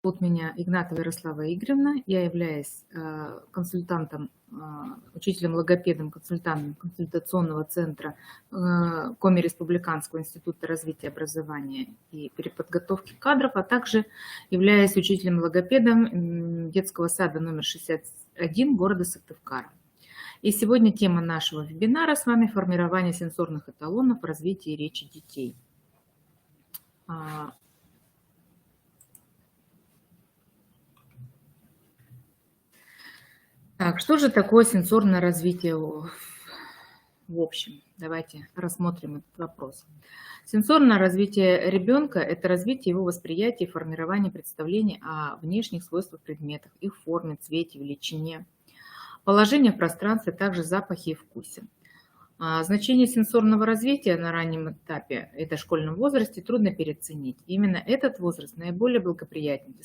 Зовут меня Игнатова Ярослава Игоревна. Я являюсь консультантом, учителем логопедом, консультантом консультационного центра Коми Республиканского института развития образования и переподготовки кадров, а также являюсь учителем логопедом детского сада номер 61 города Сыктывкара. И сегодня тема нашего вебинара с вами — формирование сенсорных эталонов в развитии речи детей. Так, что же такое сенсорное развитие в общем? Давайте рассмотрим этот вопрос. Сенсорное развитие ребенка – это развитие его восприятия и формирование представлений о внешних свойствах предметов, их форме, цвете, величине, положении в пространстве, также запахе и вкусе. Значение сенсорного развития на раннем этапе и дошкольном возрасте трудно переоценить. Именно этот возраст наиболее благоприятен для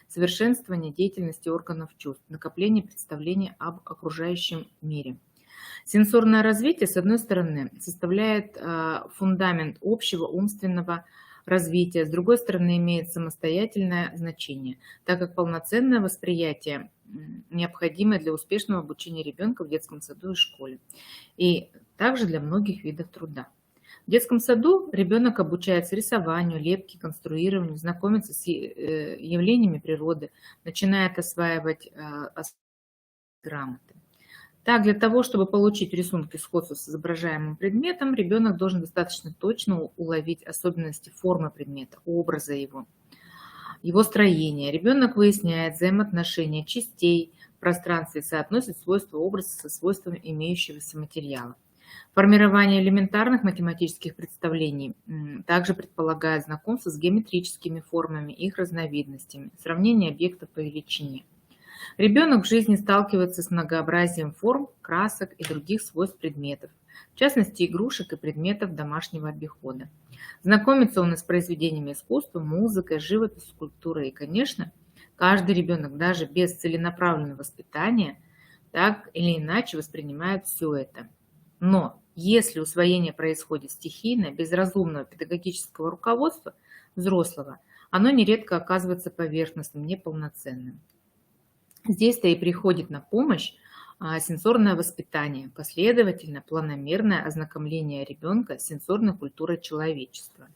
совершенствования деятельности органов чувств, накопления представлений об окружающем мире. Сенсорное развитие, с одной стороны, составляет фундамент общего умственного развития, с другой стороны, имеет самостоятельное значение, так как полноценное восприятие необходимое для успешного обучения ребенка в детском саду и школе, и также для многих видов труда. В детском саду ребенок обучается рисованию, лепке, конструированию, знакомится с явлениями природы, начинает осваивать грамоты. Так, для того, чтобы получить рисунки сходства с изображаемым предметом, ребенок должен достаточно точно уловить особенности формы предмета, образа его строения. Ребенок выясняет взаимоотношения частей в пространстве, соотносит свойства образа со свойствами имеющегося материала. Формирование элементарных математических представлений также предполагает знакомство с геометрическими формами, их разновидностями, сравнение объектов по величине. Ребенок в жизни сталкивается с многообразием форм, красок и других свойств предметов, в частности игрушек и предметов домашнего обихода. Знакомится он и с произведениями искусства, музыкой, живописью, скульптурой. И, конечно, каждый ребенок, даже без целенаправленного воспитания, так или иначе воспринимает все это. Но если усвоение происходит стихийно, без разумного педагогического руководства взрослого, оно нередко оказывается поверхностным, неполноценным. Здесь-то и приходит на помощь сенсорное воспитание, последовательно, планомерное ознакомление ребенка с сенсорной культурой человечества.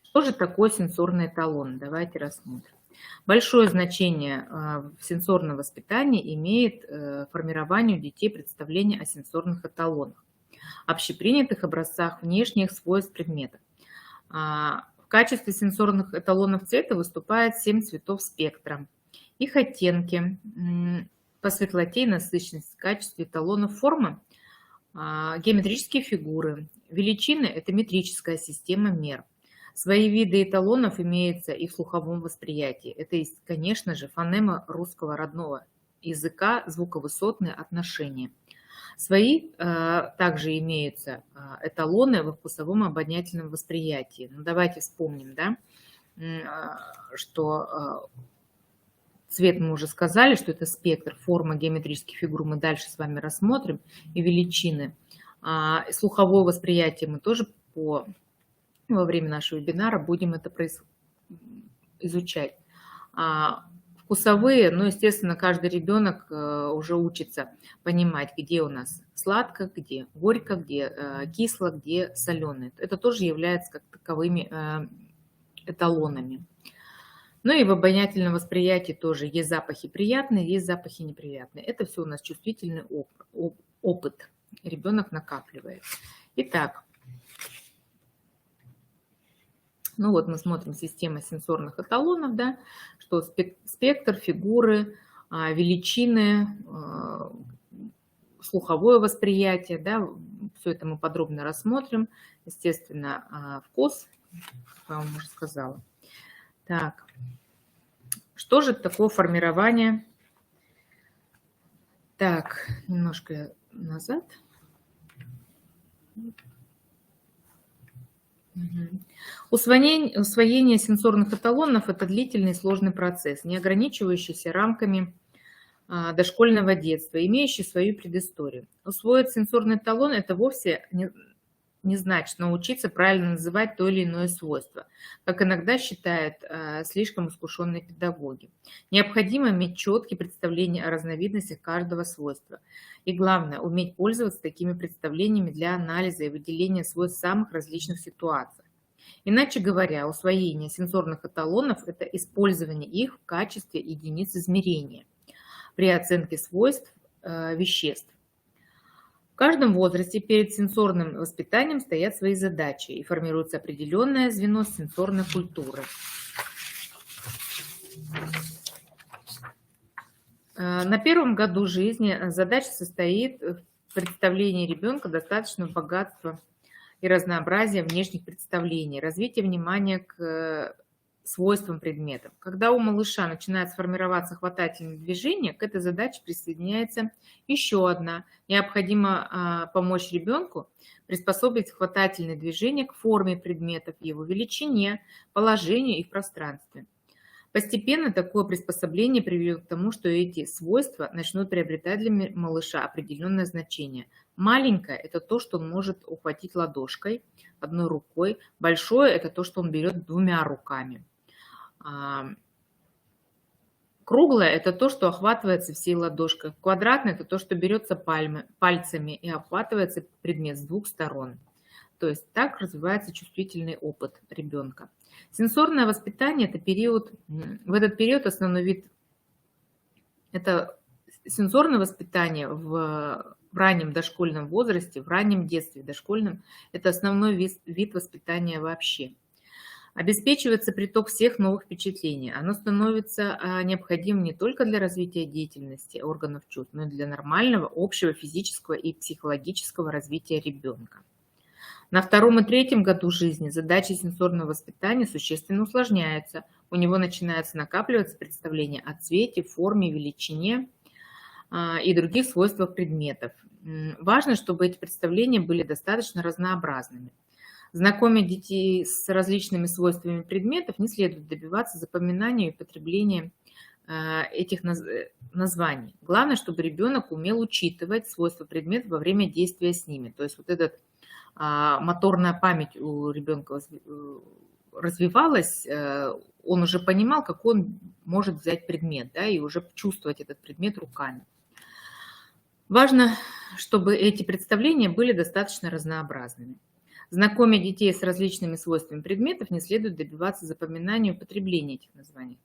Что же такое сенсорный эталон? Давайте рассмотрим. Большое значение в сенсорном воспитании имеет формирование у детей представления о сенсорных эталонах, общепринятых образцах внешних свойств предметов. В качестве сенсорных эталонов цвета выступают 7 цветов спектра. Их оттенки по светлоте и насыщенности. В качестве эталонов формы геометрические фигуры. Величины – это метрическая система мер. Свои виды эталонов имеются и в слуховом восприятии. Это, конечно же, фонема русского родного языка, звуковысотные отношения. Свои также имеются эталоны во вкусовом обонятельном восприятии. Ну, давайте вспомним, да, что цвет мы уже сказали, что это спектр, форма, геометрических фигур мы дальше с вами рассмотрим, и величины. Слуховое восприятие мы тоже во время нашего вебинара будем это изучать. Вкусовые, ну, естественно, каждый ребенок уже учится понимать, где у нас сладко, где горько, где кисло, где соленое. Это тоже является как таковыми эталонами. Ну и в обонятельном восприятии тоже есть запахи приятные, есть запахи неприятные. Это все у нас чувствительный опыт. Ребенок накапливает. Итак, ну вот мы смотрим систему сенсорных эталонов, да, что спектр, фигуры, величины, слуховое восприятие, да, все это мы подробно рассмотрим. Естественно, вкус, как я вам уже сказала. Так, что же такое формирование? Так, немножко назад. Усвоение сенсорных эталонов – это длительный и сложный процесс, не ограничивающийся рамками дошкольного детства, имеющий свою предысторию. Усвоить сенсорный эталон – это вовсе не значит научиться правильно называть то или иное свойство, как иногда считают слишком искушенные педагоги. Необходимо иметь четкие представления о разновидностях каждого свойства. И главное, уметь пользоваться такими представлениями для анализа и выделения свойств в самых различных ситуациях. Иначе говоря, усвоение сенсорных эталонов – это использование их в качестве единиц измерения при оценке свойств веществ. В каждом возрасте перед сенсорным воспитанием стоят свои задачи и формируется определенное звено сенсорной культуры. На первом году жизни задача состоит в представлении ребенка достаточного богатства и разнообразия внешних представлений, развития внимания к свойствам предметов. Когда у малыша начинает сформироваться хватательное движение, к этой задаче присоединяется еще одна. Необходимо помочь ребенку приспособить хватательное движение к форме предметов, его величине, положению и в пространстве. Постепенно такое приспособление приведет к тому, что эти свойства начнут приобретать для малыша определенное значение. Маленькое – это то, что он может ухватить ладошкой, одной рукой. Большое – это то, что он берет двумя руками. Круглое – это то, что охватывается всей ладошкой. Квадратное – это то, что берется пальцами и охватывается предмет с двух сторон. То есть так развивается чувствительный опыт ребенка. Сенсорное воспитание – это период, в этот период основной вид – это сенсорное воспитание в раннем дошкольном возрасте, в раннем детстве дошкольном – это основной вид воспитания вообще. Обеспечивается приток всех новых впечатлений. Оно становится необходимым не только для развития деятельности органов чувств, но и для нормального общего физического и психологического развития ребенка. На втором и третьем году жизни задачи сенсорного воспитания существенно усложняются. У него начинается накапливаться представление о цвете, форме, величине и других свойствах предметов. Важно, чтобы эти представления были достаточно разнообразными. Знакомя детей с различными свойствами предметов не следует добиваться запоминания и употребления этих названий. Главное, чтобы ребенок умел учитывать свойства предметов во время действия с ними. То есть вот эта моторная память у ребенка развивалась, он уже понимал, какой он может взять предмет, да, и уже чувствовать этот предмет руками. Важно, чтобы эти представления были достаточно разнообразными. Знакомя детей с различными свойствами предметов, не следует добиваться запоминания и употребления этих названий.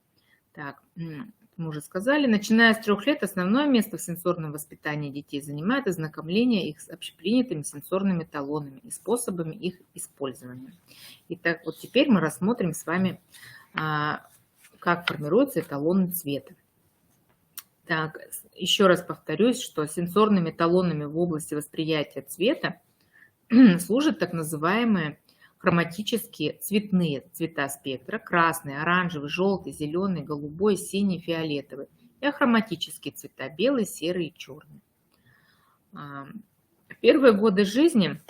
Так, мы уже сказали, начиная с 3 лет основное место в сенсорном воспитании детей занимает ознакомление их с общепринятыми сенсорными эталонами и способами их использования. Итак, вот теперь мы рассмотрим с вами, как формируются эталоны цвета. Так, еще раз повторюсь, что сенсорными эталонами в области восприятия цвета служат так называемые хроматические цветные цвета спектра: красный, оранжевый, желтый, зеленый, голубой, синий, фиолетовый, и ахроматические цвета: белый, серый и черный. В первые годы жизни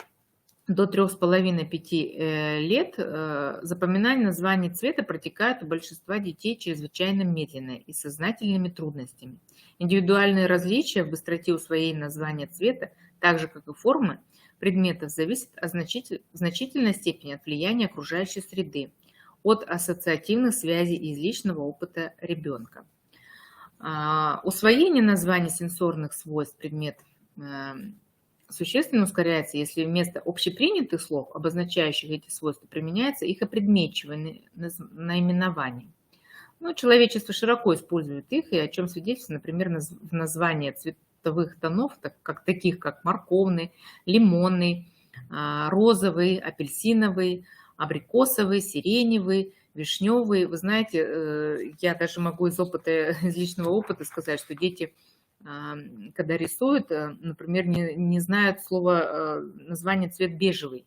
до 3,5-5 лет запоминание названий цвета протекает у большинства детей чрезвычайно медленно и с сознательными трудностями. Индивидуальные различия в быстроте усвоения названия цвета, так же как и формы предметов, зависят в значительной степени от влияния окружающей среды, от ассоциативных связей и из личного опыта ребенка. Усвоение названий сенсорных свойств предметов существенно ускоряется, если вместо общепринятых слов, обозначающих эти свойства, применяется их опредмечивание наименование. Но человечество широко использует их, и о чем свидетельствует, например, в названии цветовых тонов, таких как морковный, лимонный, розовый, апельсиновый, абрикосовый, сиреневый, вишневый. Вы знаете, я даже могу из личного опыта сказать, что дети, когда рисуют, например, не знают название цвет бежевый.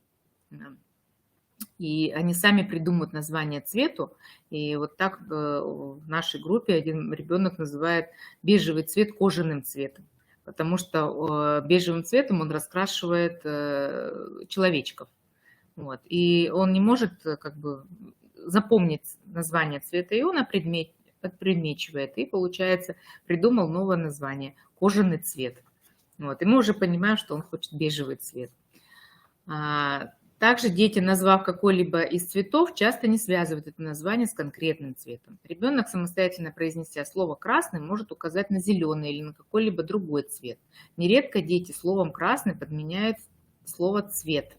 И они сами придумывают название цвету. И вот так в нашей группе один ребенок называет бежевый цвет кожаным цветом, потому что бежевым цветом он раскрашивает человечков. Вот. И он не может запомнить название цвета, и он отпредмечивает. И, получается, придумал новое название – кожаный цвет. Вот. И мы уже понимаем, что он хочет бежевый цвет. Также дети, назвав какой-либо из цветов, часто не связывают это название с конкретным цветом. Ребенок, самостоятельно произнеся слово «красный», может указать на зеленый или на какой-либо другой цвет. Нередко дети словом «красный» подменяют слово «цвет».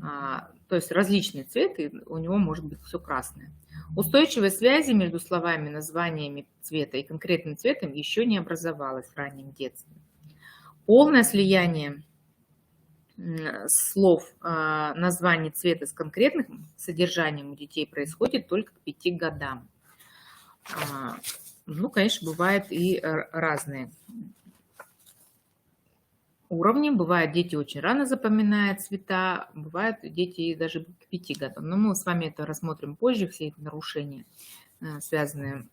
То есть различные цветы, у него может быть все красное. Устойчивой связи между словами, названиями цвета и конкретным цветом еще не образовалось в раннем детстве. Полное слияние слов названий цвета с конкретным содержанием у детей происходит только к 5 годам. Ну, конечно, бывают и разные уровни. Бывают, дети очень рано запоминают цвета, бывают дети даже к 5 годам. Но мы с вами это рассмотрим позже, все эти нарушения, связанные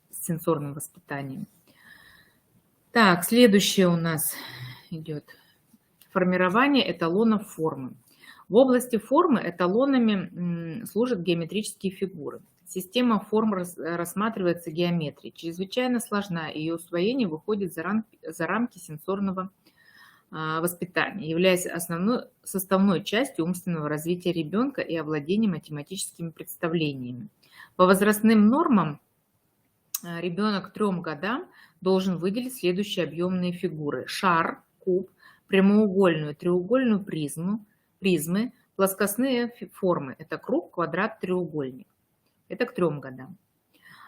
с сенсорным воспитанием. Так, следующее у нас идет формирование эталонов формы. В области формы эталонами служат геометрические фигуры. Система форм рассматривается геометрией. Чрезвычайно сложна, ее усвоение выходит за рамки сенсорного воспитания, являясь составной частью умственного развития ребенка и овладения математическими представлениями. По возрастным нормам ребенок к 3 годам должен выделить следующие объемные фигуры: шар, куб, прямоугольную, треугольную призмы, плоскостные формы. Это круг, квадрат, треугольник. Это к 3 годам.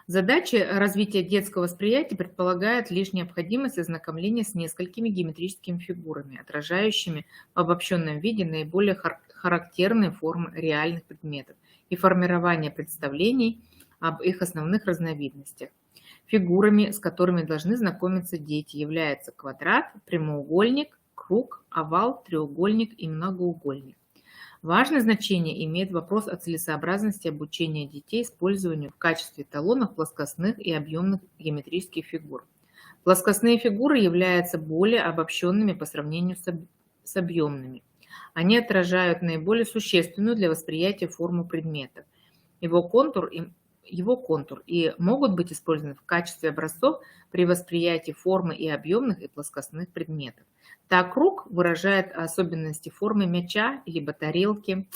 Задача развития детского восприятия предполагает лишь необходимость ознакомления с несколькими геометрическими фигурами, отражающими в обобщенном виде наиболее характерные формы реальных предметов, и формирование представлений об их основных разновидностях. Фигурами, с которыми должны знакомиться дети, являются квадрат, прямоугольник, круг, овал, треугольник и многоугольник. Важное значение имеет вопрос о целесообразности обучения детей использованию в качестве эталонов плоскостных и объемных геометрических фигур. Плоскостные фигуры являются более обобщенными по сравнению с объемными. Они отражают наиболее существенную для восприятия форму предмета, его контур и могут быть использованы в качестве образцов при восприятии формы и объемных и плоскостных предметов. Так, круг выражает особенности формы мяча или тарелки.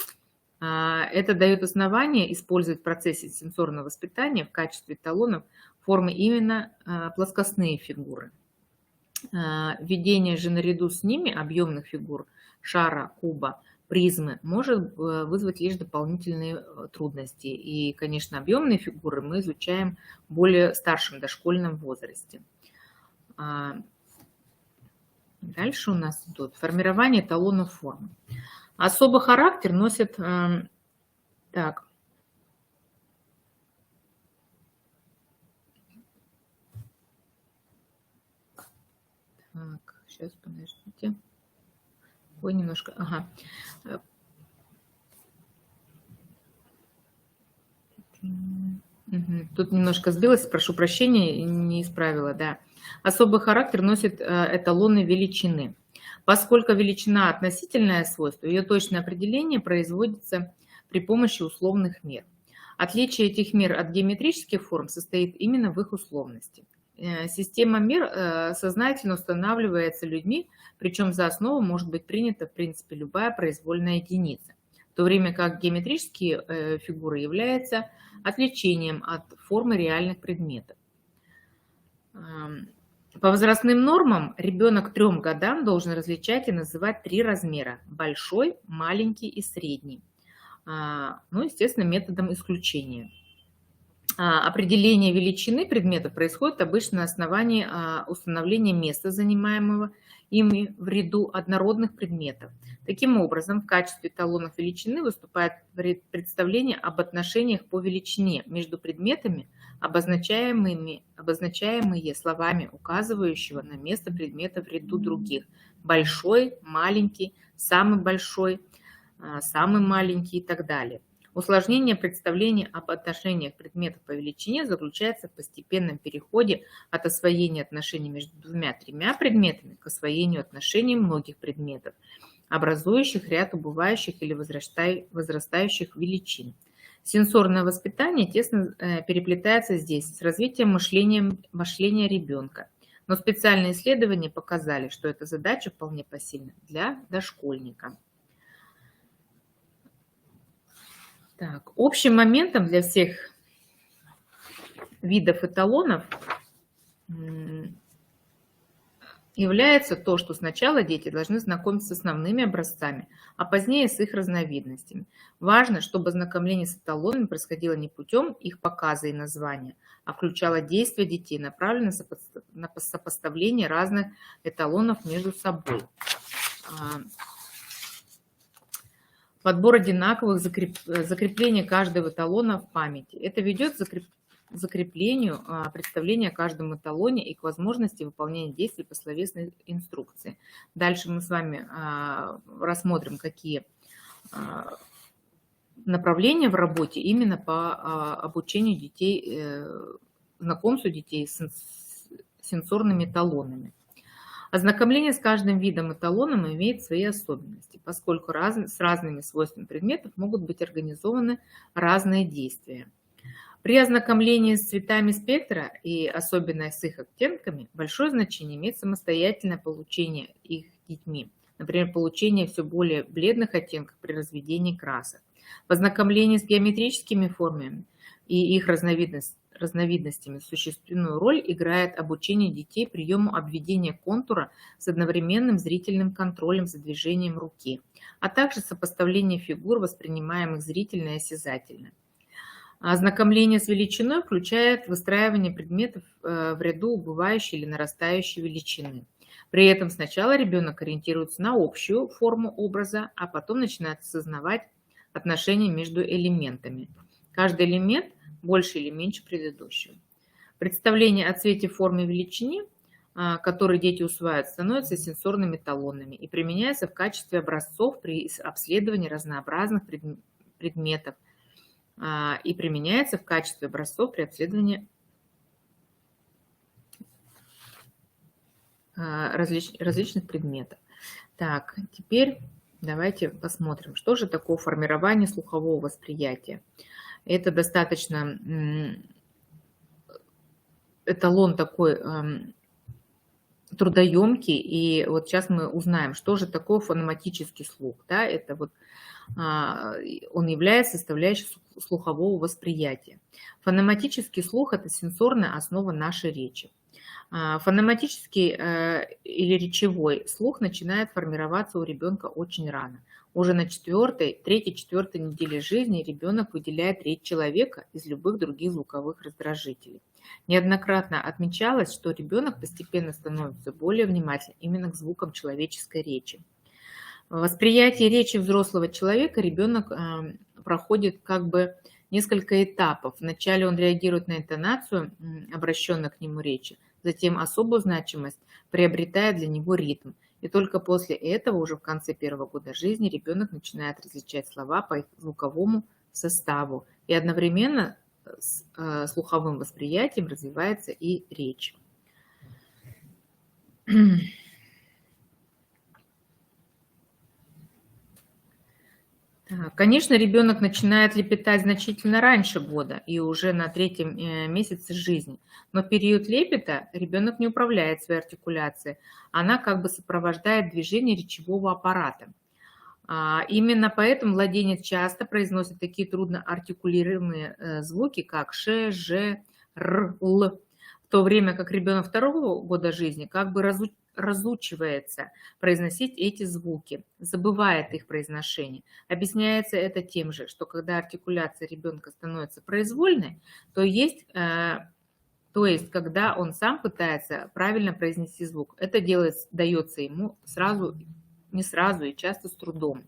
Это дает основание использовать в процессе сенсорного воспитания в качестве эталонов формы именно плоскостные фигуры. Введение же наряду с ними объемных фигур шара, куба, призмы может вызвать лишь дополнительные трудности. И, конечно, объемные фигуры мы изучаем в более старшем дошкольном возрасте. Дальше у нас идет формирование эталонов формы. Особый характер носит... Так. Так, сейчас, подождите. Ой, немножко... Ага. Тут немножко сбилась, прошу прощения, не исправила, да. Особый характер носит эталоны величины. Поскольку величина – относительное свойство, ее точное определение производится при помощи условных мер. Отличие этих мер от геометрических форм состоит именно в их условности. Система мер сознательно устанавливается людьми, причем за основу может быть принята, в принципе, любая произвольная единица, в то время как геометрические фигуры являются отвлечением от формы реальных предметов. По возрастным нормам ребенок к 3 годам должен различать и называть 3 размера: большой, маленький и средний. Ну, естественно, методом исключения. Определение величины предметов происходит обычно на основании установления места, занимаемого ими в ряду однородных предметов. Таким образом, в качестве эталонов величины выступает представление об отношениях по величине между предметами, обозначаемые словами, указывающего на место предмета в ряду других: большой, маленький, самый большой, самый маленький и так далее. Усложнение представления об отношениях предметов по величине заключается в постепенном переходе от освоения отношений между 2-3 предметами к освоению отношений многих предметов, образующих ряд убывающих или возрастающих величин. Сенсорное воспитание тесно переплетается здесь с развитием мышления ребенка. Но специальные исследования показали, что эта задача вполне посильна для дошкольника. Так, общим моментом для всех видов эталонов является то, что сначала дети должны знакомиться с основными образцами, а позднее с их разновидностями. Важно, чтобы ознакомление с эталонами происходило не путем их показа и названия, а включало действия детей, направленные на сопоставление разных эталонов между собой. Подбор одинаковых, закрепление каждого эталона в памяти. Это ведет к закреплению представления о каждом эталоне и к возможности выполнения действий по словесной инструкции. Дальше мы с вами рассмотрим, какие направления в работе именно по обучению детей, знакомству детей с сенсорными эталонами. Ознакомление с каждым видом эталоном имеет свои особенности, поскольку с разными свойствами предметов могут быть организованы разные действия. При ознакомлении с цветами спектра и особенно с их оттенками большое значение имеет самостоятельное получение их детьми, например, получение все более бледных оттенков при разведении красок. В ознакомлении с геометрическими формами и их разновидностями существенную роль играет обучение детей приему обведения контура с одновременным зрительным контролем за движением руки, а также сопоставление фигур, воспринимаемых зрительно и осязательно. Ознакомление с величиной включает выстраивание предметов в ряду убывающей или нарастающей величины. При этом сначала ребенок ориентируется на общую форму образа, а потом начинает осознавать отношения между элементами. Каждый элемент больше или меньше предыдущего. Представление о цвете, форме и величине, которые дети усваивают, становятся сенсорными эталонами и применяются в качестве образцов при обследовании разнообразных предметов и применяется в качестве образцов при обследовании различных предметов. Так, теперь давайте посмотрим, что же такое формирование слухового восприятия. Это достаточно эталон такой трудоемкий, и вот сейчас мы узнаем, что же такое фонематический слух. Да? Это вот, он является составляющей слухового восприятия. Фонематический слух – это сенсорная основа нашей речи. Фонематический или речевой слух начинает формироваться у ребенка очень рано. Уже на 3-4 неделе жизни ребенок выделяет речь человека из любых других звуковых раздражителей. Неоднократно отмечалось, что ребенок постепенно становится более внимательным именно к звукам человеческой речи. В восприятии речи взрослого человека ребенок проходит как бы несколько этапов. Вначале он реагирует на интонацию обращенной к нему речи, затем особую значимость приобретает для него ритм. И только после этого, уже в конце первого года жизни, ребенок начинает различать слова по их звуковому составу. И одновременно с слуховым восприятием развивается и речь. Конечно, ребенок начинает лепетать значительно раньше года и уже на 3-м месяце жизни. Но в период лепета ребенок не управляет своей артикуляцией. Она как бы сопровождает движение речевого аппарата. Именно поэтому младенец часто произносит такие трудно артикулируемые звуки, как ш, ж, р, л, в то время как ребенок 2-го года жизни как бы разучивается произносить эти звуки, забывает их произношение. Объясняется это тем же, что когда артикуляция ребенка становится произвольной, то есть когда он сам пытается правильно произнести звук. Это дается ему не сразу и часто с трудом.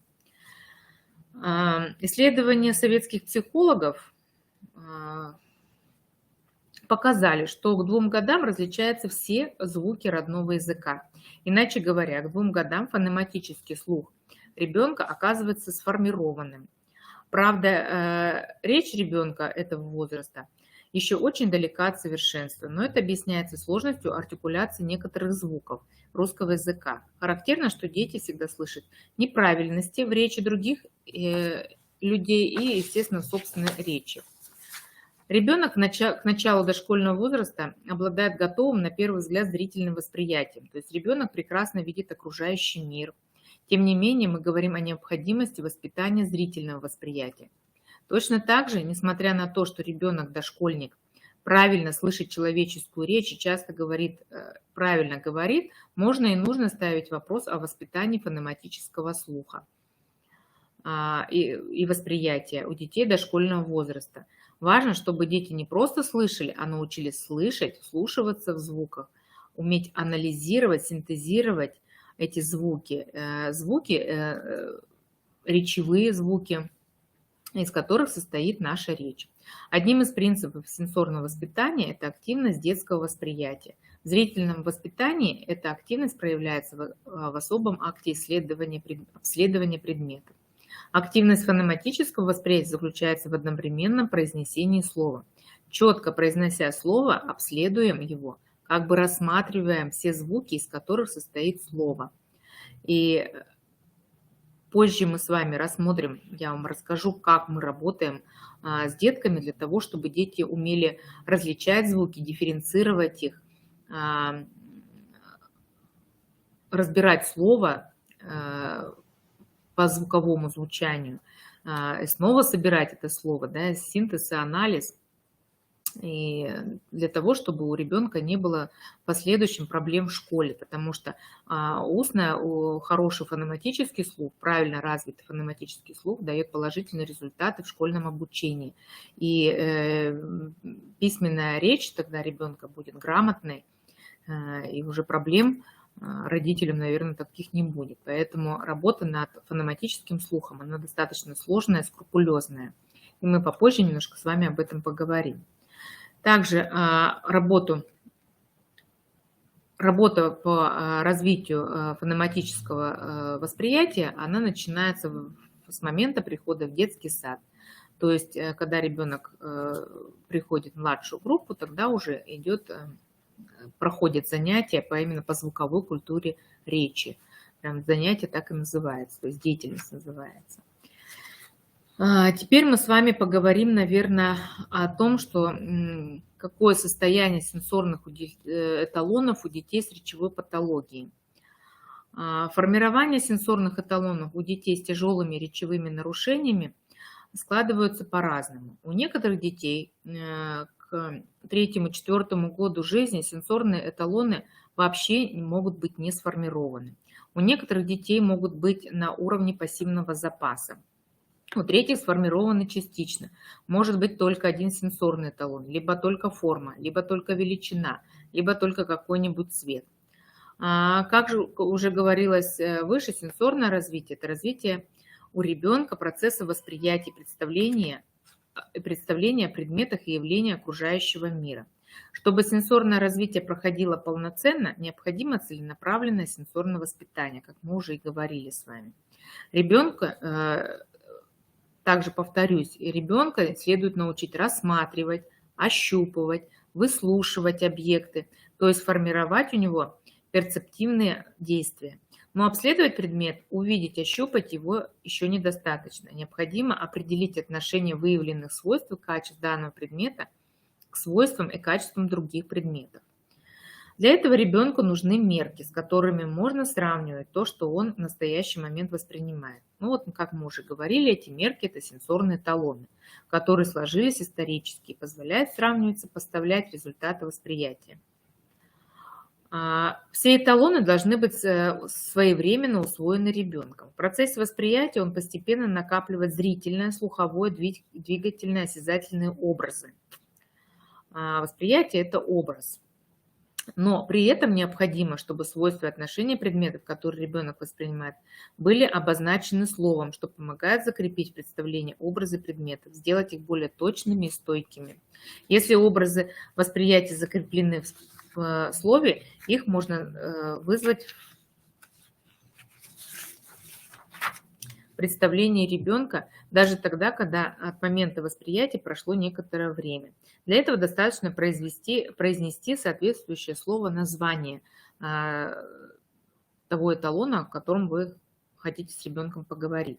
Исследования советских психологов показали, что к 2 годам различаются все звуки родного языка. Иначе говоря, к 2 годам фонематический слух ребенка оказывается сформированным. Правда, речь ребенка этого возраста еще очень далека от совершенства, но это объясняется сложностью артикуляции некоторых звуков русского языка. Характерно, что дети всегда слышат неправильности в речи других людей и, естественно, в собственной речи. Ребенок к началу дошкольного возраста обладает готовым на первый взгляд зрительным восприятием. То есть ребенок прекрасно видит окружающий мир. Тем не менее, мы говорим о необходимости воспитания зрительного восприятия. Точно так же, несмотря на то, что ребенок, дошкольник, правильно слышит человеческую речь и часто правильно говорит, можно и нужно ставить вопрос о воспитании фонематического слуха и восприятия у детей дошкольного возраста. Важно, чтобы дети не просто слышали, а научились слышать, вслушиваться в звуках, уметь анализировать, синтезировать эти звуки, речевые звуки, из которых состоит наша речь. Одним из принципов сенсорного воспитания – это активность детского восприятия. В зрительном воспитании эта активность проявляется в особом акте обследования предметов. Активность фонематического восприятия заключается в одновременном произнесении слова. Четко произнося слово, обследуем его, как бы рассматриваем все звуки, из которых состоит слово. И позже мы с вами рассмотрим, я вам расскажу, как мы работаем с детками для того, чтобы дети умели различать звуки, дифференцировать их, разбирать слово по звуковому звучанию, и снова собирать это слово, да, синтез и анализ, и для того, чтобы у ребенка не было в последующем проблем в школе, потому что хороший фонематический слух, правильно развитый фонематический слух дает положительные результаты в школьном обучении. И письменная речь тогда ребенка будет грамотной, и уже проблем родителям, наверное, таких не будет. Поэтому работа над фонематическим слухом, она достаточно сложная, скрупулезная. И мы попозже немножко с вами об этом поговорим. Также работа по развитию фонематического восприятия, она начинается с момента прихода в детский сад. То есть, когда ребенок приходит в младшую группу, тогда уже проходит занятия именно по звуковой культуре речи. Прям занятие так и называется, то есть деятельность называется. Теперь мы с вами поговорим, наверное, о том, какое состояние сенсорных эталонов у детей с речевой патологией. Формирование сенсорных эталонов у детей с тяжелыми речевыми нарушениями складываются по-разному. У некоторых детей к 3-4 году жизни сенсорные эталоны вообще могут быть не сформированы. У некоторых детей могут быть на уровне пассивного запаса. У третьих сформированы частично. Может быть только один сенсорный эталон, либо только форма, либо только величина, либо только какой-нибудь цвет. Как же уже говорилось выше, сенсорное развитие – это развитие у ребенка процесса восприятия, представления о предметах и явлениях окружающего мира. Чтобы сенсорное развитие проходило полноценно, необходимо целенаправленное сенсорное воспитание, как мы уже и говорили с вами. Также повторюсь, ребенка следует научить рассматривать, ощупывать, выслушивать объекты, то есть формировать у него перцептивные действия. Но обследовать предмет, увидеть, ощупать его еще недостаточно. Необходимо определить отношение выявленных свойств и качеств данного предмета к свойствам и качествам других предметов. Для этого ребенку нужны мерки, с которыми можно сравнивать то, что он в настоящий момент воспринимает. Как мы уже говорили, эти мерки – это сенсорные эталоны, которые сложились исторически и позволяют сравнивать, сопоставлять результаты восприятия. Все эталоны должны быть своевременно усвоены ребенком. В процессе восприятия он постепенно накапливает зрительное, слуховое, двигательное, осязательные образы. Восприятие – это образ. Но при этом необходимо, чтобы свойства и отношения предметов, которые ребенок воспринимает, были обозначены словом, что помогает закрепить представление образы предметов, сделать их более точными и стойкими. Если образы восприятия закреплены в слове, их можно вызвать в представлении ребенка даже тогда, когда от момента восприятия прошло некоторое время. Для этого достаточно произнести соответствующее слово название того эталона, о котором вы хотите с ребенком поговорить.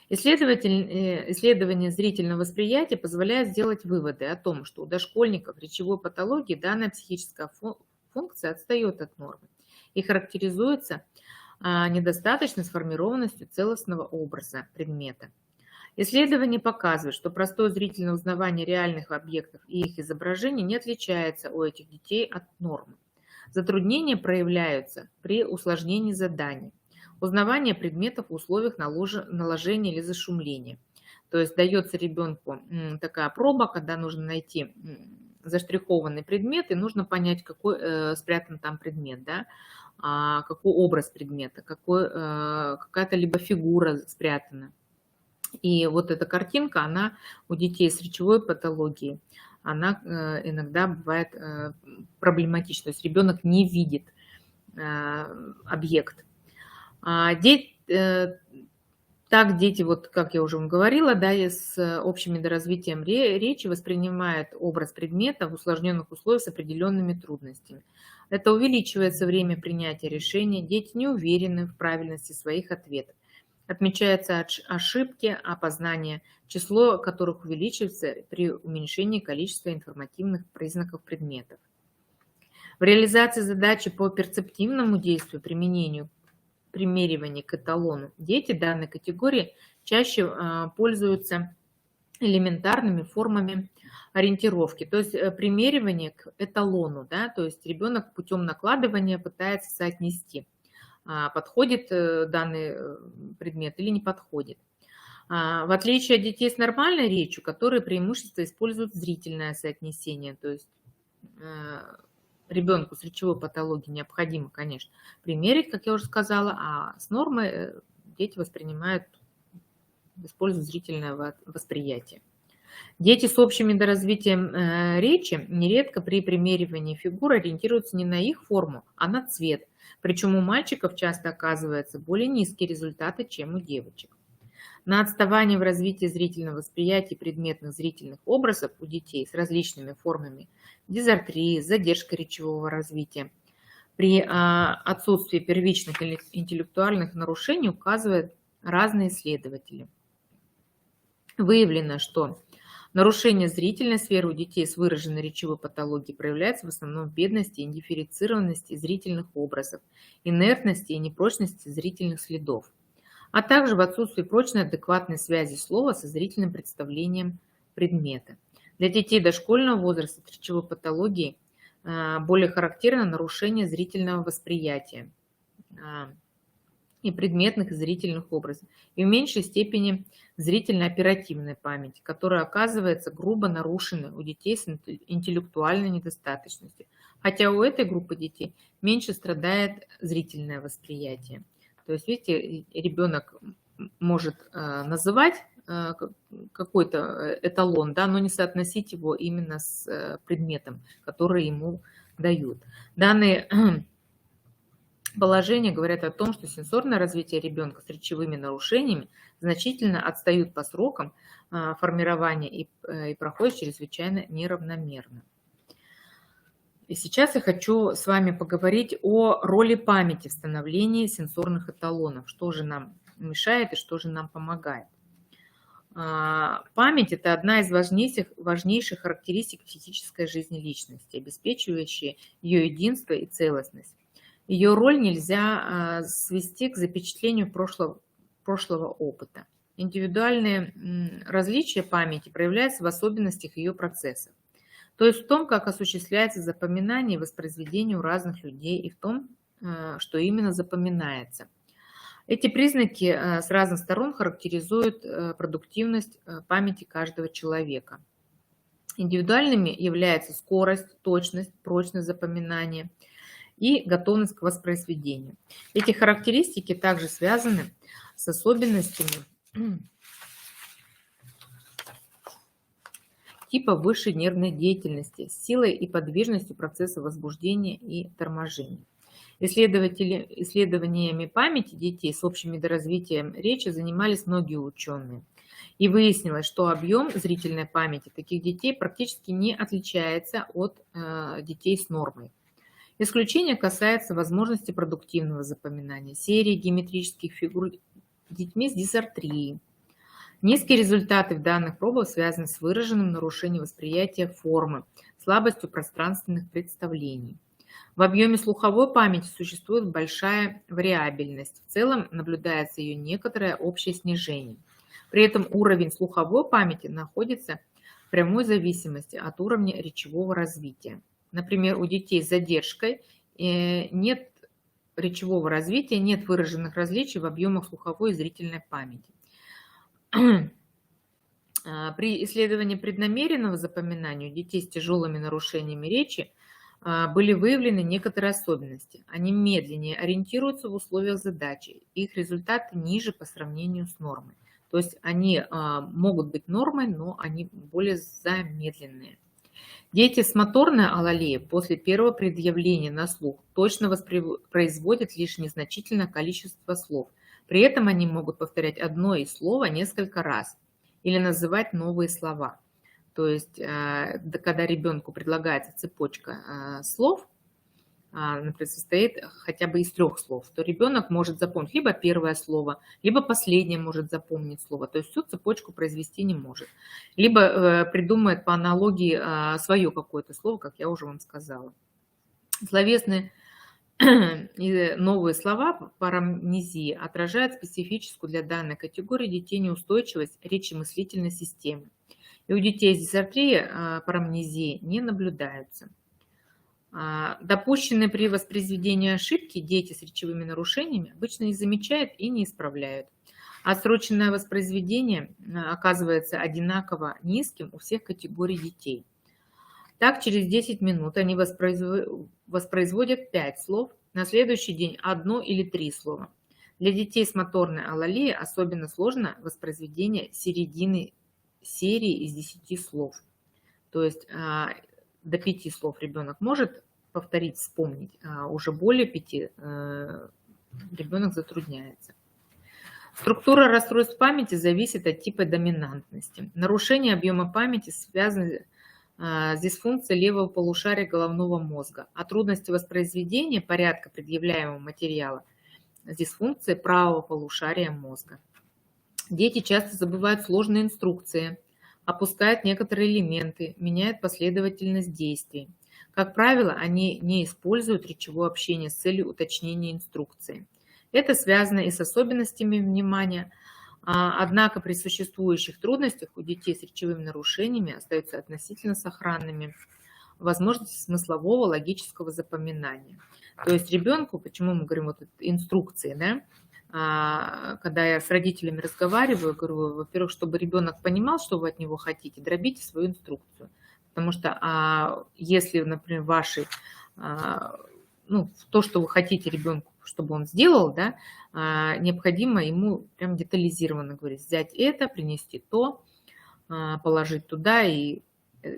Исследование зрительного восприятия позволяет сделать выводы о том, что у дошкольников речевой патологии данная психическая функция отстает от нормы и характеризуется недостаточной сформированностью целостного образа предмета. Исследования показывают, что простое зрительное узнавание реальных объектов и их изображений не отличается у этих детей от нормы. Затруднения проявляются при усложнении заданий, узнавание предметов в условиях наложения или зашумления. То есть дается ребенку такая проба, когда нужно найти заштрихованный предмет, и нужно понять, какой спрятан там предмет, да? Какой образ предмета, какая-то либо фигура спрятана. И вот эта картинка, она у детей с речевой патологией, она иногда бывает проблематична. То есть ребенок не видит объект. Так дети, вот как я уже вам говорила, да, с общим недоразвитием речи воспринимают образ предмета в усложненных условиях с определенными трудностями. Это увеличивается время принятия решения, дети не уверены в правильности своих ответов. Отмечаются ошибки опознания, число которых увеличивается при уменьшении количества информативных признаков предметов. В реализации задачи по перцептивному действию, примеривания к эталону, дети данной категории чаще пользуются элементарными формами ориентировки, то есть примеривание к эталону, да, то есть ребенок путем накладывания пытается соотнести, подходит данный предмет или не подходит. В отличие от детей с нормальной речью, которые преимущественно используют зрительное соотнесение, то есть ребенку с речевой патологией необходимо, конечно, примерить, как я уже сказала, а с нормой дети используют зрительное восприятие. Дети с общим недоразвитием речи нередко при примеривании фигур ориентируются не на их форму, а на цвет. Причем у мальчиков часто оказываются более низкие результаты, чем у девочек. На отставание в развитии зрительного восприятия предметных зрительных образов у детей с различными формами дизартрии, задержкой речевого развития при отсутствии первичных интеллектуальных нарушений указывают разные исследователи. Выявлено, что нарушение зрительной сферы у детей с выраженной речевой патологией проявляется в основном в бедности и индифференцированности зрительных образов, инертности и непрочности зрительных следов, а также в отсутствии прочной адекватной связи слова со зрительным представлением предмета. Для детей дошкольного возраста с речевой патологией более характерно нарушение зрительного восприятия и предметных и зрительных образов, и в меньшей степени зрительно-оперативной памяти, которая оказывается грубо нарушена у детей с интеллектуальной недостаточностью, хотя у этой группы детей меньше страдает зрительное восприятие. То есть, видите, ребенок может называть какой-то эталон, да, но не соотносить его именно с предметом, который ему дают. Данные положения говорят о том, что сенсорное развитие ребенка с речевыми нарушениями значительно отстают по срокам формирования и проходят чрезвычайно неравномерно. И сейчас я хочу с вами поговорить о роли памяти в становлении сенсорных эталонов. Что же нам мешает и что же нам помогает. Память – это одна из важнейших характеристик психической жизни личности, обеспечивающая ее единство и целостность. Ее роль нельзя свести к запечатлению прошлого опыта. Индивидуальные различия памяти проявляются в особенностях ее процессов. То есть в том, как осуществляется запоминание и воспроизведение у разных людей, и в том, что именно запоминается. Эти признаки с разных сторон характеризуют продуктивность памяти каждого человека. Индивидуальными являются скорость, точность, прочность запоминания и готовность к воспроизведению. Эти характеристики также связаны с особенностями типа высшей нервной деятельности, силой и подвижностью процесса возбуждения и торможения. Исследованиями памяти детей с общим недоразвитием речи занимались многие ученые. И выяснилось, что объем зрительной памяти таких детей практически не отличается от детей с нормой. Исключение касается возможности продуктивного запоминания, серии геометрических фигур детьми с дисартрией, Низкие результаты в данных пробах связаны с выраженным нарушением восприятия формы, слабостью пространственных представлений. В объеме слуховой памяти существует большая вариабельность. В целом наблюдается ее некоторое общее снижение. При этом уровень слуховой памяти находится в прямой зависимости от уровня речевого развития. Например, у детей с задержкой нет речевого развития, нет выраженных различий в объемах слуховой и зрительной памяти. При исследовании преднамеренного запоминания у детей с тяжелыми нарушениями речи были выявлены некоторые особенности. Они медленнее ориентируются в условиях задачи, их результаты ниже по сравнению с нормой. То есть они могут быть нормой, но они более замедленные. Дети с моторной алалией после первого предъявления на слух точно воспроизводят лишь незначительное количество слов. При этом они могут повторять одно и слово несколько раз или называть новые слова. То есть, когда ребенку предлагается цепочка слов, например, состоит хотя бы из 3 слов, то ребенок может запомнить либо первое слово, либо последнее может запомнить слово. То есть всю цепочку произвести не может. Либо придумает по аналогии свое какое-то слово, как я уже вам сказала. Словесные и новые слова парамнезии отражают специфическую для данной категории детей неустойчивость речемыслительной системы. И у детей с дисартрией парамнезии не наблюдаются. Допущенные при воспроизведении ошибки дети с речевыми нарушениями обычно не замечают и не исправляют. Отсроченное воспроизведение оказывается одинаково низким у всех категорий детей. Так, через 10 минут они воспроизводят 5 слов, на следующий день 1 или 3 слова. Для детей с моторной алалией особенно сложно воспроизведение середины серии из 10 слов. То есть до 5 слов ребенок может повторить, вспомнить, а уже более 5 ребенок затрудняется. Структура расстройств памяти зависит от типа доминантности. Нарушение объема памяти связано с дисфункцией левого полушария головного мозга, а трудности воспроизведения порядка предъявляемого материала с дисфункцией правого полушария мозга. Дети часто забывают сложные инструкции, опускают некоторые элементы, меняют последовательность действий. Как правило, они не используют речевое общение с целью уточнения инструкции. Это связано и с особенностями внимания, однако при существующих трудностях у детей с речевыми нарушениями остаются относительно сохранными возможности смыслового логического запоминания. То есть ребенку, почему мы говорим вот инструкции, да, когда я с родителями разговариваю, говорю, во-первых, чтобы ребенок понимал, что вы от него хотите, дробите свою инструкцию. Потому что если, например, то, что вы хотите ребенку, чтобы он сделал, да, необходимо ему прям детализированно говорить, взять это, принести то, положить туда, и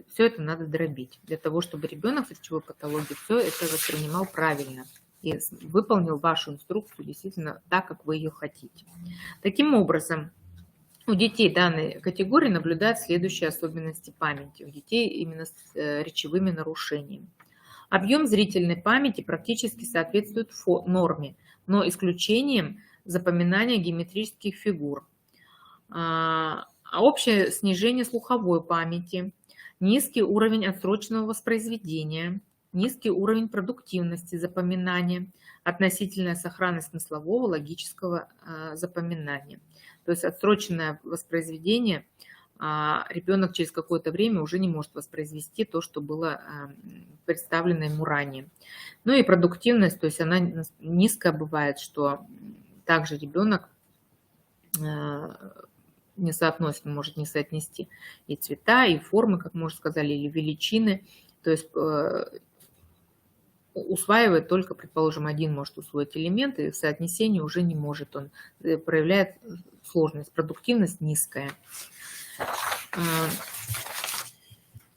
все это надо дробить, для того, чтобы ребенок с речевой патологией все это воспринимал правильно и выполнил вашу инструкцию действительно так, как вы ее хотите. Таким образом, у детей данной категории наблюдают следующие особенности памяти, у детей именно с речевыми нарушениями. Объем зрительной памяти практически соответствует норме, но исключением запоминания геометрических фигур. Общее снижение слуховой памяти, низкий уровень отсроченного воспроизведения, низкий уровень продуктивности запоминания, относительная сохранность смыслового логического запоминания. То есть отсроченное воспроизведение ребенок через какое-то время уже не может воспроизвести то, что было представлено ему ранее. Ну и продуктивность, то есть она низкая бывает, что также ребенок не соотносит, может не соотнести и цвета, и формы, как мы уже сказали, или величины. То есть усваивает только, предположим, один может усвоить элемент, и в соотнесении уже не может. Он проявляет сложность, продуктивность низкая.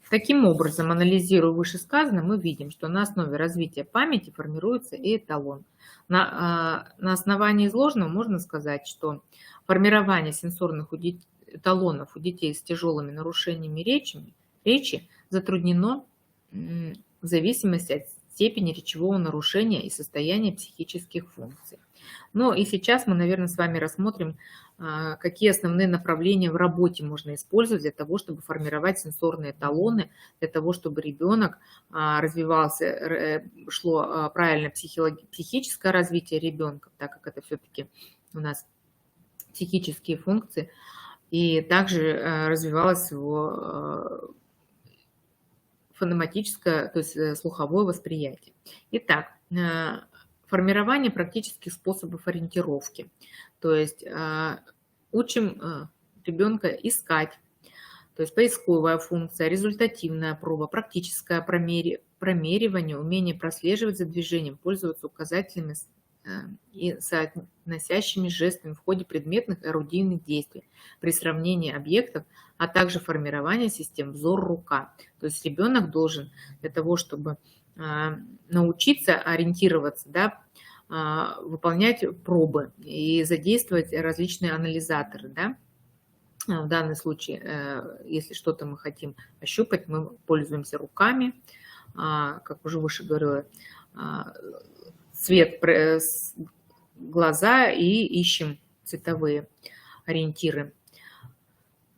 Таким образом, анализируя вышесказанное, мы видим, что на основе развития памяти формируется и эталон. На основании изложенного можно сказать, что формирование сенсорных эталонов у детей с тяжелыми нарушениями речи затруднено в зависимости от степени речевого нарушения и состояния психических функций. Ну и сейчас мы, наверное, с вами рассмотрим, какие основные направления в работе можно использовать для того, чтобы формировать сенсорные эталоны, для того, чтобы ребенок развивался, шло правильно психическое развитие ребенка, так как это все-таки у нас психические функции, и также развивалось его фонематическое, то есть слуховое восприятие. Итак, формирование практических способов ориентировки. То есть учим ребенка искать, то есть поисковая функция, результативная проба, практическое промеривание, умение прослеживать за движением, пользоваться указателями и соотносящими жестами в ходе предметных и орудийных действий при сравнении объектов, а также формирование систем взор-рука. То есть ребенок должен для того, чтобы научиться ориентироваться, да, выполнять пробы и задействовать различные анализаторы. Да. В данном случае, если что-то мы хотим ощупать, мы пользуемся руками, как уже выше говорила, цвет, глаза и ищем цветовые ориентиры.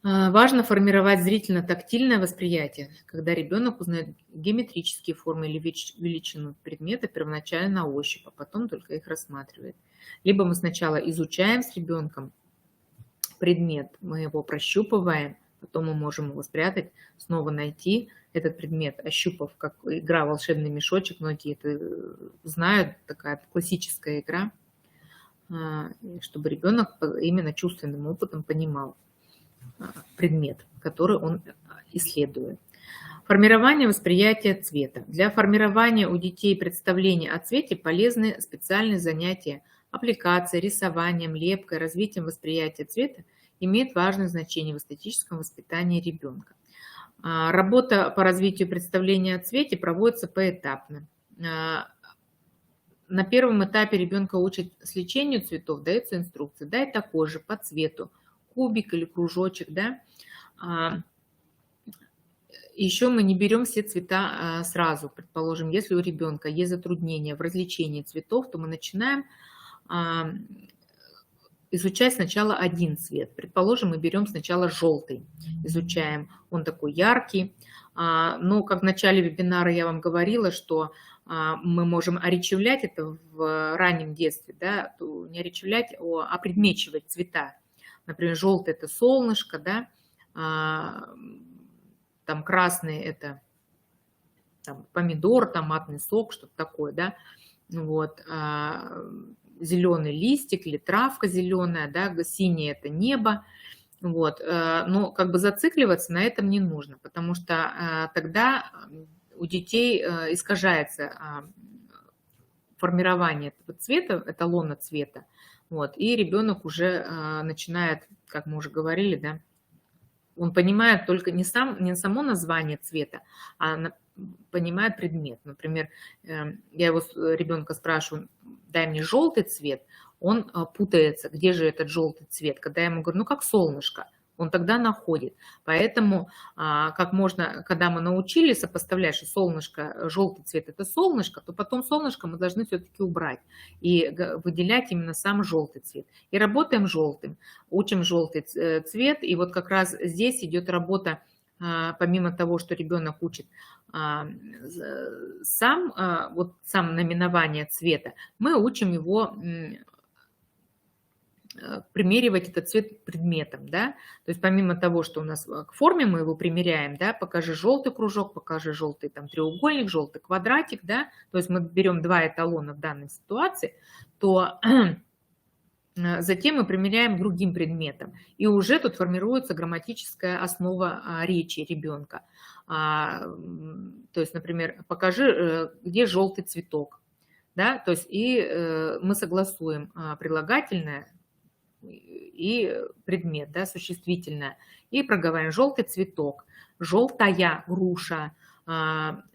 Важно формировать зрительно-тактильное восприятие, когда ребенок узнает геометрические формы или величину предмета первоначально на ощупь, а потом только их рассматривает. Либо мы сначала изучаем с ребенком предмет, мы его прощупываем, потом мы можем его спрятать, снова найти этот предмет, ощупав, как игра «Волшебный мешочек», многие это знают, такая классическая игра, чтобы ребенок именно чувственным опытом понимал предмет, который он исследует. Формирование восприятия цвета. Для формирования у детей представления о цвете полезны специальные занятия. Аппликация, рисованием, лепкой, развитием восприятия цвета имеет важное значение в эстетическом воспитании ребенка. Работа по развитию представления о цвете проводится поэтапно. На первом этапе ребенка учат сличению цветов, дается инструкция, дай такой же по цвету, кубик или кружочек, да. Еще мы не берем все цвета сразу. Предположим, если у ребенка есть затруднения в различении цветов, то мы начинаем изучать сначала один цвет. Предположим, мы берем сначала желтый, изучаем, он такой яркий. Но, как в начале вебинара я вам говорила, что мы можем оречевлять это в раннем детстве, да, не оречевлять, а предмечивать цвета. Например, желтый – это солнышко, да, там красный – это там, помидор, томатный сок, что-то такое, да, вот, зеленый листик или травка зеленая, да, синее – это небо, вот, но как бы зацикливаться на этом не нужно, потому что тогда у детей искажается формирование этого цвета, эталона цвета, вот, и ребенок уже начинает, как мы уже говорили, да, он понимает только не само название цвета, а понимает предмет. Например, я его ребенка спрашиваю, дай мне желтый цвет, он путается, где же этот желтый цвет. Когда я ему говорю, ну как солнышко, он тогда находит. Поэтому, как можно, когда мы научились сопоставлять, что солнышко, желтый цвет – это солнышко, то потом солнышко мы должны все-таки убрать и выделять именно сам желтый цвет. И работаем желтым, учим желтый цвет. И вот как раз здесь идет работа, помимо того, что ребенок учит сам наименование цвета, мы учим его примеривать этот цвет предметом, да, то есть помимо того, что у нас к форме мы его примеряем, да, покажи желтый кружок, покажи желтый там треугольник, желтый квадратик, да, то есть мы берем два эталона в данной ситуации, то затем мы примеряем другим предметом, и уже тут формируется грамматическая основа речи ребенка. То есть, например, покажи, где желтый цветок, да, то есть и мы согласуем прилагательное и предмет, да, существительное, и проговариваем желтый цветок, желтая груша,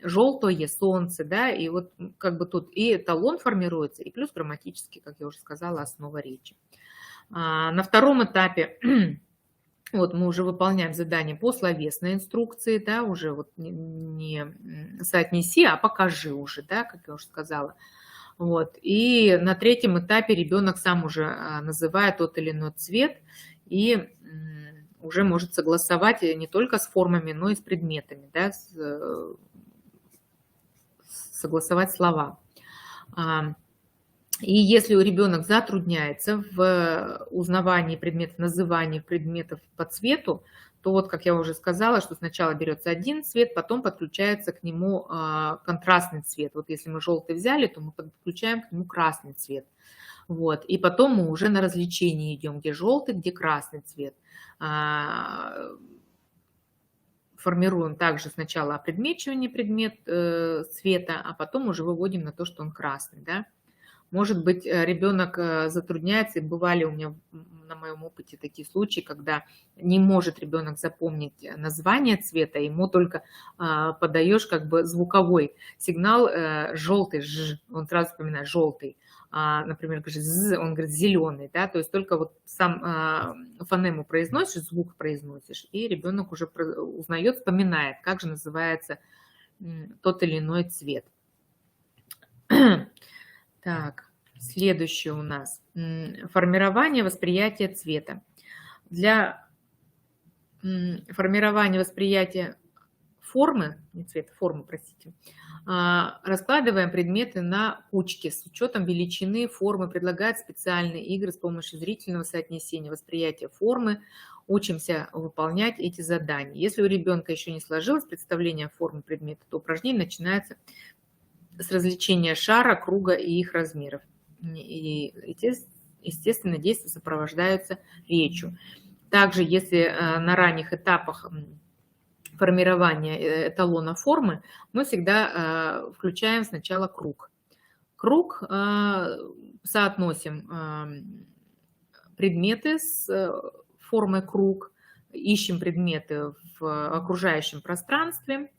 желтое солнце, да, и вот как бы тут и эталон формируется, и плюс грамматически, как я уже сказала, основа речи. На втором этапе вот мы уже выполняем задание по словесной инструкции, да, уже вот не соотнеси, а покажи уже, да, как я уже сказала. Вот. И на третьем этапе ребенок сам уже называет тот или иной цвет и уже может согласовать не только с формами, но и с предметами, да, согласовать слова. И если у ребенка затрудняется в узнавании предметов, назывании предметов по цвету, то вот, как я уже сказала, что сначала берется один цвет, потом подключается к нему контрастный цвет. Вот если мы желтый взяли, то мы подключаем к нему красный цвет. Вот. И потом мы уже на развлечение идем, где желтый, где красный цвет. Формируем также сначала опредмечивание цвета, а потом уже выводим на то, что он красный, да. Может быть, ребенок затрудняется, и бывали у меня на моем опыте такие случаи, когда не может ребенок запомнить название цвета, ему только подаешь как бы звуковой сигнал желтый, он сразу вспоминает желтый. Например, говорит, он говорит зеленый, да, то есть только вот сам фонему произносишь, звук произносишь, и ребенок уже узнает, вспоминает, как же называется тот или иной цвет. Так, следующее у нас формирование восприятия цвета. Для формирования восприятия формы, не цвета, формы, простите, раскладываем предметы на кучки с учетом величины формы, предлагают специальные игры с помощью зрительного соотнесения восприятия формы, учимся выполнять эти задания. Если у ребенка еще не сложилось представление о форме предмета, то упражнение начинается с развлечения шара, круга и их размеров. И, естественно, действия сопровождаются речью. Также, если на ранних этапах формирования эталона формы, мы всегда включаем сначала круг. Круг соотносим предметы с формой круг, ищем предметы в окружающем пространстве.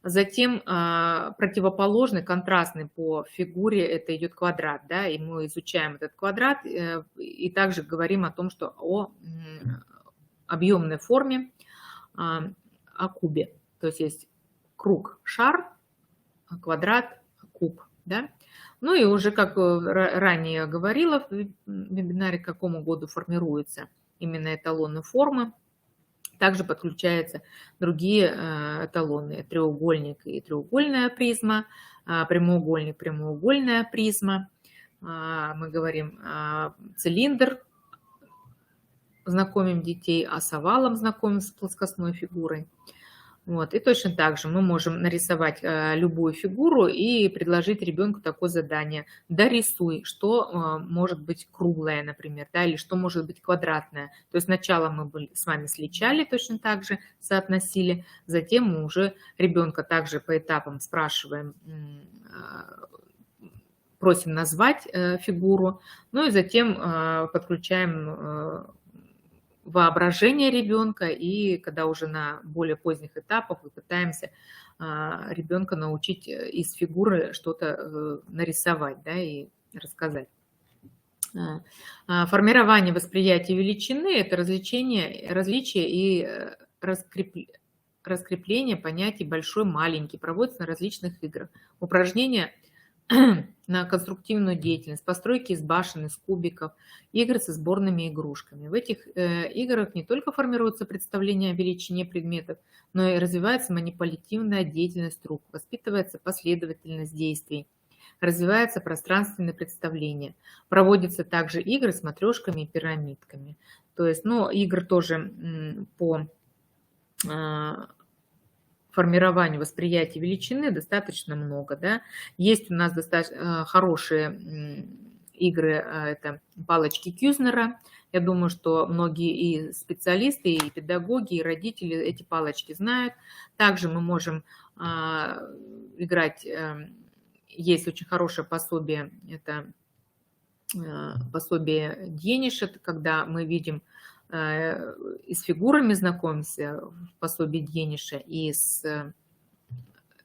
Затем противоположный, контрастный по фигуре, это идет квадрат, да, и мы изучаем этот квадрат и также говорим о том, что о объемной форме, о кубе. То есть круг, шар, квадрат, куб, да. Ну и уже, как ранее говорила в вебинаре, к какому году формируются именно эталоны формы. Также подключаются другие эталоны, треугольник и треугольная призма, прямоугольник, прямоугольная призма. Мы говорим цилиндр, знакомим детей, а с овалом знакомим с плоскостной фигурой. Вот. И точно так же мы можем нарисовать любую фигуру и предложить ребенку такое задание. Дорисуй, что может быть круглое, например, да, или что может быть квадратное. То есть сначала мы с вами сличали, точно так же соотносили, затем мы уже ребенка также по этапам спрашиваем, просим назвать фигуру, ну и затем подключаем воображение ребенка, и когда уже на более поздних этапах мы пытаемся ребенка научить из фигуры что-то нарисовать, да, и рассказать. Формирование восприятия величины – это различие и раскрепление понятий большой, маленький, проводится на различных играх. Упражнения на конструктивную деятельность, постройки из башен, из кубиков, игры со сборными игрушками. В этих играх не только формируется представление о величине предметов, но и развивается манипулятивная деятельность рук, воспитывается последовательность действий, развивается пространственное представление. Проводятся также игры с матрешками и пирамидками. То есть, игр тоже по формированию восприятия величины достаточно много. Да? Есть у нас достаточно хорошие игры, это палочки Кюзнера. Я думаю, что многие и специалисты, и педагоги, и родители эти палочки знают. Также мы можем играть, есть очень хорошее пособие, это пособие Дениша, когда мы видим и с фигурами знакомимся в пособии Дениша, и с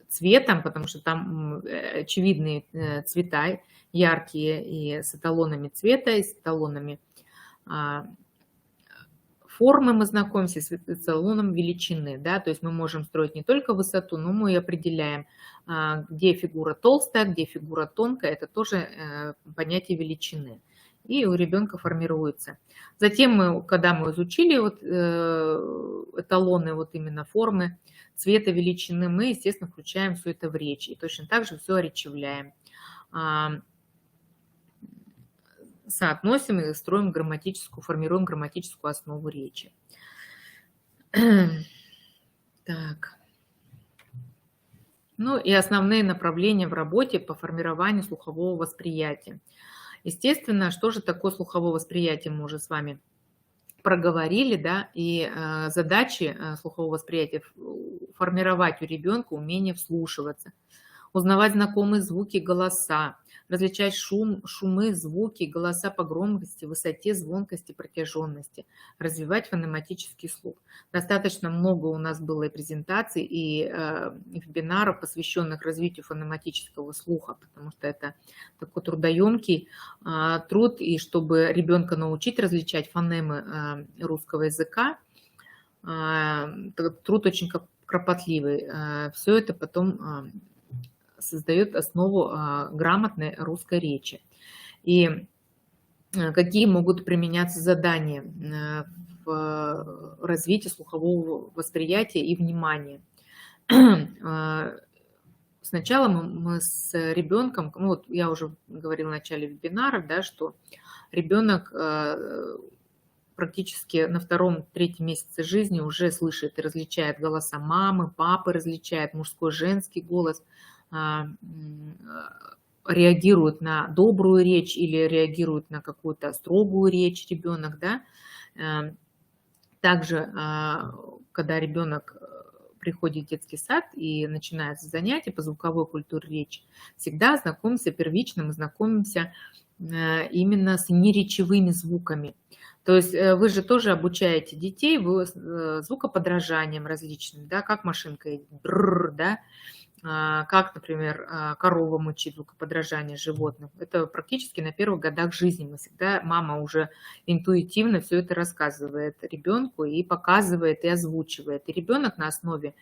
цветом, потому что там очевидные цвета, яркие, и с эталонами цвета, и с эталонами формы мы знакомимся, с эталоном величины, да, то есть мы можем строить не только высоту, но мы и определяем, где фигура толстая, где фигура тонкая, это тоже понятие величины. И у ребенка формируется. Затем, когда мы изучили вот, эталоны, вот именно формы, цвета, величины, мы, естественно, включаем все это в речь. И точно так же все оречевляем. Соотносим и строим грамматическую, формируем грамматическую основу речи. Так. Ну и основные направления в работе по формированию слухового восприятия. Естественно, что же такое слуховое восприятие, мы уже с вами проговорили, да, и задачи слухового восприятия формировать у ребенка умение вслушиваться, узнавать знакомые звуки, голоса, различать шумы, звуки, голоса по громкости, высоте, звонкости, протяженности, развивать фонематический слух. Достаточно много у нас было и презентаций, и вебинаров, посвященных развитию фонематического слуха, потому что это такой трудоемкий труд, и чтобы ребенка научить различать фонемы русского языка, труд очень кропотливый. Все это потом создает основу грамотной русской речи. И какие могут применяться задания в развитии слухового восприятия и внимания. Сначала мы с ребенком, ну вот я уже говорила в начале вебинара, да, что ребенок практически на 2-3 месяце жизни уже слышит и различает голоса мамы, папы, различает мужской, женский голос, реагирует на добрую речь или реагирует на какую-то строгую речь ребенок, да. Также, когда ребенок приходит в детский сад и начинается занятие по звуковой культуре речи, всегда знакомимся первично, мы знакомимся именно с неречевыми звуками. То есть вы же тоже обучаете детей звукоподражанием различным, да, как машинка едет, да, как, например, корова мычит, звукоподражание животных. Это практически на первых годах жизни. Мы всегда, мама уже интуитивно все это рассказывает ребенку и показывает, и озвучивает. И ребенок на основе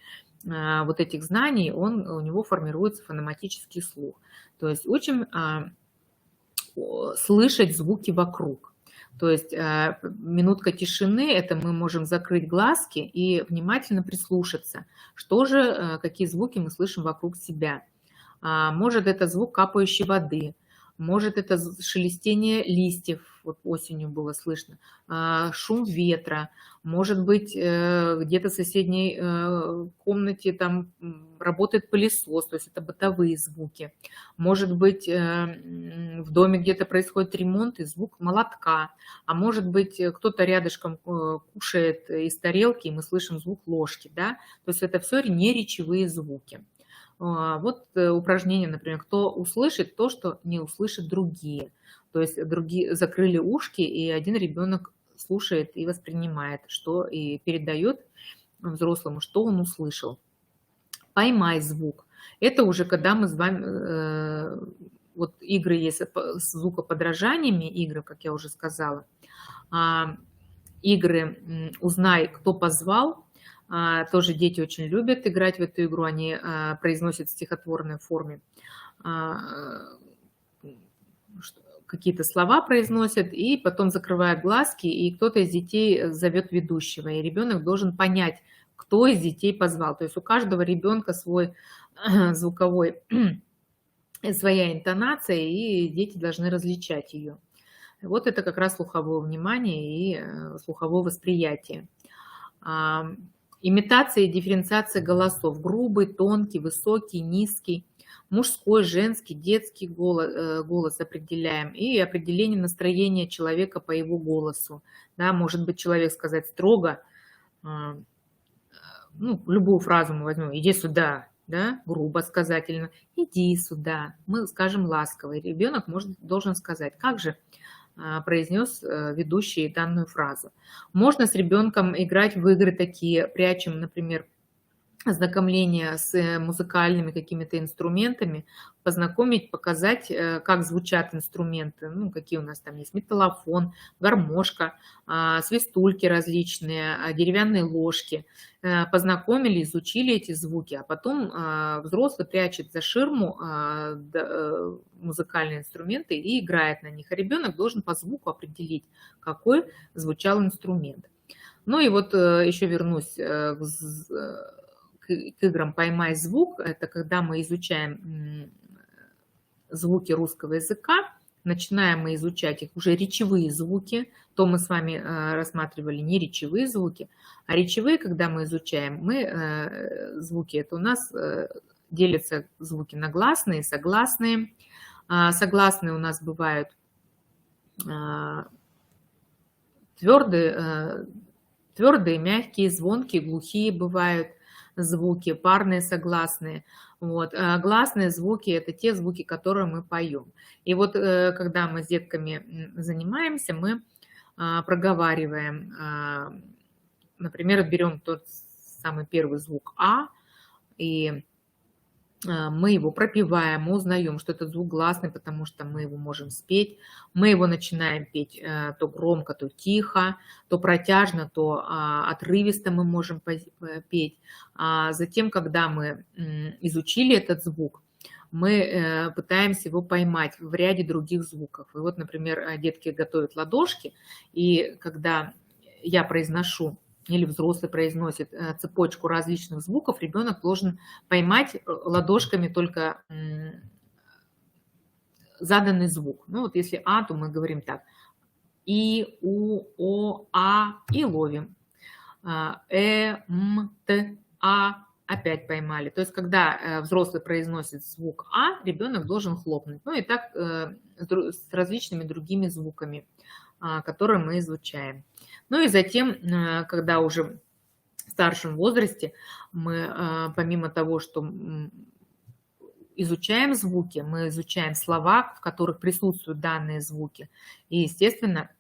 вот этих знаний, у него формируется фонематический слух. То есть учим слышать звуки вокруг. То есть минутка тишины, это мы можем закрыть глазки и внимательно прислушаться, что же, какие звуки мы слышим вокруг себя. Может, это звук капающей воды, может, это шелестение листьев, вот осенью было слышно, шум ветра, может быть, где-то в соседней комнате там работает пылесос, то есть это бытовые звуки. Может быть, в доме где-то происходит ремонт и звук молотка, а может быть, кто-то рядышком кушает из тарелки, и мы слышим звук ложки, да? То есть это все неречевые звуки. Вот упражнение, например, кто услышит то, что не услышат другие. То есть другие закрыли ушки, и один ребенок слушает и воспринимает, что и передает взрослому, что он услышал. Поймай звук. Это уже когда мы с вами, вот игры есть с звукоподражаниями, игры, как я уже сказала, игры «Узнай, кто позвал». Тоже дети очень любят играть в эту игру, они произносят в стихотворной форме, какие-то слова произносят, и потом закрывают глазки, и кто-то из детей зовет ведущего, и ребенок должен понять, кто из детей позвал. То есть у каждого ребенка свой звуковой, своя интонация, и дети должны различать ее. Вот это как раз слуховое внимание и слуховое восприятие. Имитация и дифференциация голосов. Грубый, тонкий, высокий, низкий, мужской, женский, детский голос определяем. И определение настроения человека по его голосу. Да, может быть, человек сказать строго, ну, любую фразу мы возьмем, иди сюда, да, грубо сказательно, иди сюда, мы скажем ласково. Ребенок должен сказать, как же произнес ведущий данную фразу. Можно с ребенком играть в игры такие, прячем, например, ознакомление с музыкальными какими-то инструментами, познакомить, показать, как звучат инструменты, ну, какие у нас там есть: металлофон, гармошка, свистульки различные, деревянные ложки. Познакомили, изучили эти звуки, а потом взрослый прячет за ширму музыкальные инструменты и играет на них, а ребенок должен по звуку определить, какой звучал инструмент. Ну и вот еще вернусь к играм «Поймай звук». Это когда мы изучаем звуки русского языка, начинаем мы изучать их уже речевые звуки, то мы с вами рассматривали не речевые звуки, а речевые, когда мы изучаем, звуки, это у нас делятся звуки на гласные, согласные. Согласные у нас бывают твердые, мягкие, звонкие, глухие бывают звуки, парные, согласные. Вот. А гласные звуки – это те звуки, которые мы поем. И вот когда мы с детками занимаемся, мы проговариваем, например, берем тот самый первый звук «а», и мы его пропеваем, мы узнаем, что этот звук гласный, потому что мы его можем спеть. Мы его начинаем петь то громко, то тихо, то протяжно, то отрывисто мы можем петь. А затем, когда мы изучили этот звук, мы пытаемся его поймать в ряде других звуков. И вот, например, детки готовят ладошки, и когда я произношу или взрослый произносит цепочку различных звуков, ребенок должен поймать ладошками только заданный звук. Ну вот если «а», то мы говорим так: «и», «у», «о», «а» и ловим. «М», «т», «а» опять поймали. То есть когда взрослый произносит звук «а», ребенок должен хлопнуть. Ну и так с различными другими звуками, которые мы изучаем. Ну и затем, когда уже в старшем возрасте, мы помимо того, что изучаем звуки, мы изучаем слова, в которых присутствуют данные звуки. И, естественно,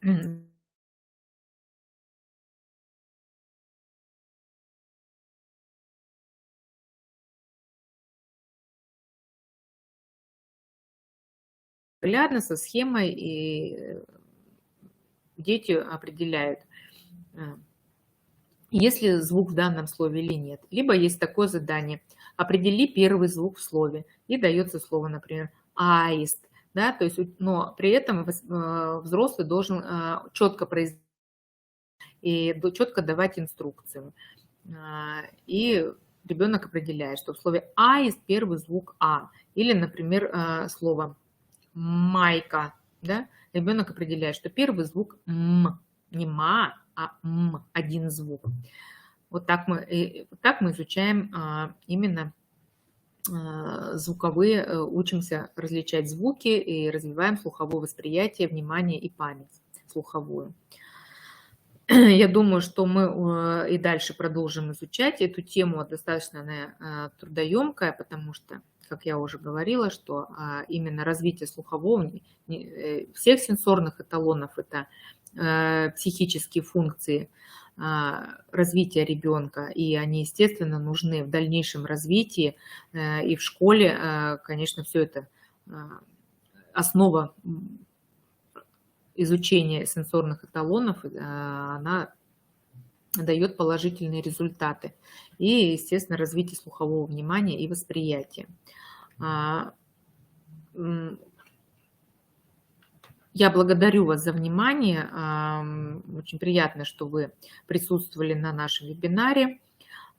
наглядно, со схемой, и дети определяют, есть ли звук в данном слове или нет. Либо есть такое задание: определи первый звук в слове. И дается слово, например, аист. Да, то есть, но при этом взрослый должен четко произносить и четко давать инструкцию. И ребенок определяет, что в слове аист первый звук а. Или, например, слово майка. Да? Ребенок определяет, что первый звук м. Не ма, а м, один звук. Вот так мы изучаем именно звуковые, учимся различать звуки и развиваем слуховое восприятие, внимание и память слуховую. Я думаю, что мы и дальше продолжим изучать эту тему. Достаточно она трудоемкая, потому что, как я уже говорила, что именно развитие слухового, всех сенсорных эталонов – это психические функции развития ребенка, и они, естественно, нужны в дальнейшем развитии. И в школе, конечно, все это основа изучения сенсорных эталонов, она дает положительные результаты. И, естественно, развитие слухового внимания и восприятия. Я благодарю вас за внимание. Очень приятно, что вы присутствовали на нашем вебинаре.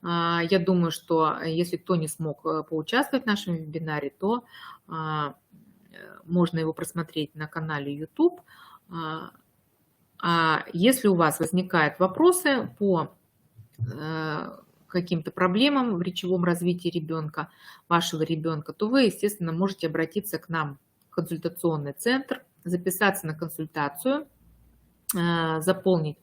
Я думаю, что если кто не смог поучаствовать в нашем вебинаре, то можно его просмотреть на канале YouTube. Если у вас возникают вопросы по каким-то проблемам в речевом развитии ребенка, вашего ребенка, то вы, естественно, можете обратиться к нам в консультационный центр, записаться на консультацию, заполнить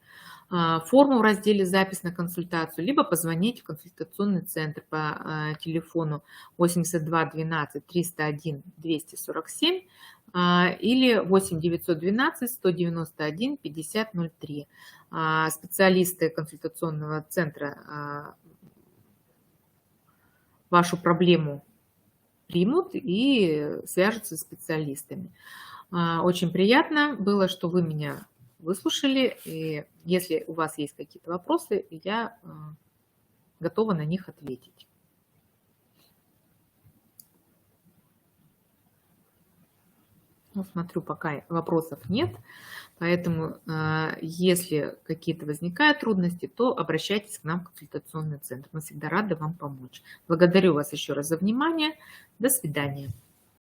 форму в разделе «Запись на консультацию», либо позвонить в консультационный центр по телефону 82 12 301 247 или 8 912 191 50 03. Специалисты консультационного центра вашу проблему примут и свяжутся с специалистами. Очень приятно было, что вы меня выслушали. И если у вас есть какие-то вопросы, я готова на них ответить. Ну, смотрю, пока вопросов нет. Поэтому, если какие-то возникают трудности, то обращайтесь к нам в консультационный центр. Мы всегда рады вам помочь. Благодарю вас еще раз за внимание. До свидания.